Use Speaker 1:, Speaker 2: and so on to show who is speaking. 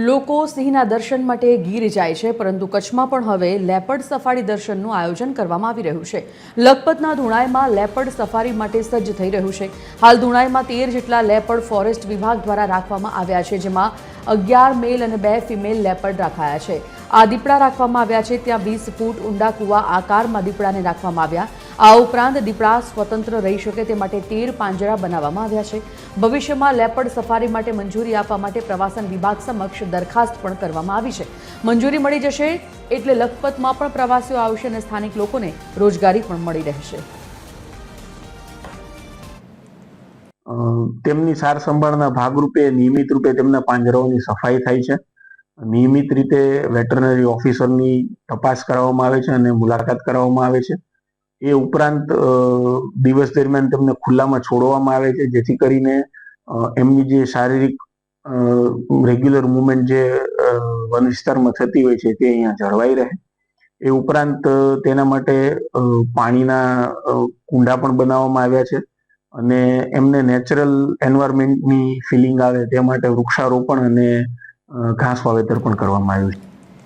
Speaker 1: લોકો સિંહના દર્શન માટે ગીર જાય છે, પરંતુ કચ્છમાં પણ હવે લેપર્ડ સફારી દર્શનનું આયોજન કરવામાં આવી રહ્યું છે। લખપતના ધુણાઈમાં લેપર્ડ સફારી માટે સજ્જ થઈ રહ્યું છે। હાલ ધુણાઈમાં 13 જેટલા લેપર્ડ ફોરેસ્ટ વિભાગ દ્વારા રાખવામાં આવ્યા છે, જેમાં 11 મેલ અને 2 ફિમેલ લેપર્ડ રાખાયા છે। આ દીપડા રાખવામાં આવ્યા છે ત્યાં 20 ફૂટ ઊંડા કૂવા આકારમાં દીપડાને રાખવામાં આવ્યા। આ ઉપરાંત દીપડા સ્વતંત્ર રહી શકે તે માટે 13 પાંજરા બનાવવામાં આવ્યા છે। ભવિષ્યમાં લેપર્ડ સફારી માટે મંજૂરી આપવા માટે પ્રવાસન વિભાગ સમક્ષ દરખાસ્ત પણ કરવામાં આવી છે। મંજૂરી મળી જશે એટલે લખપતમાં પણ પ્રવાસીઓ આવશે અને સ્થાનિક લોકોને રોજગારી પણ મળી રહેશે।
Speaker 2: તેમની સાર સંભાળના ભાગરૂપે નિયમિત રૂપે તેમના પાંજરાઓની સફાઈ થાય છે। નિયમિત રીતે વેટરનરી ઓફિસરની તપાસ કરવામાં આવે છે અને મુલાકાત કરવામાં આવે છે। એ ઉપરાંત દિવસ દરમિયાન તેમને ખુલ્લામાં છોડવામાં આવે છે, જેથી કરીને એમની જે શારીરિક રેગ્યુલર મુવમેન્ટ જે વન વિસ્તારમાં થતી હોય છે તે અહીંયા જળવાઈ રહે। એ ઉપરાંત તેના માટે પાણીના કુંડા પણ બનાવવામાં આવ્યા છે અને એમને નેચરલ એન્વાયરમેન્ટની ફિલિંગ આવે તે માટે વૃક્ષારોપણ અને ઘાસ વાવેતર પણ કરવામાં આવ્યું છે।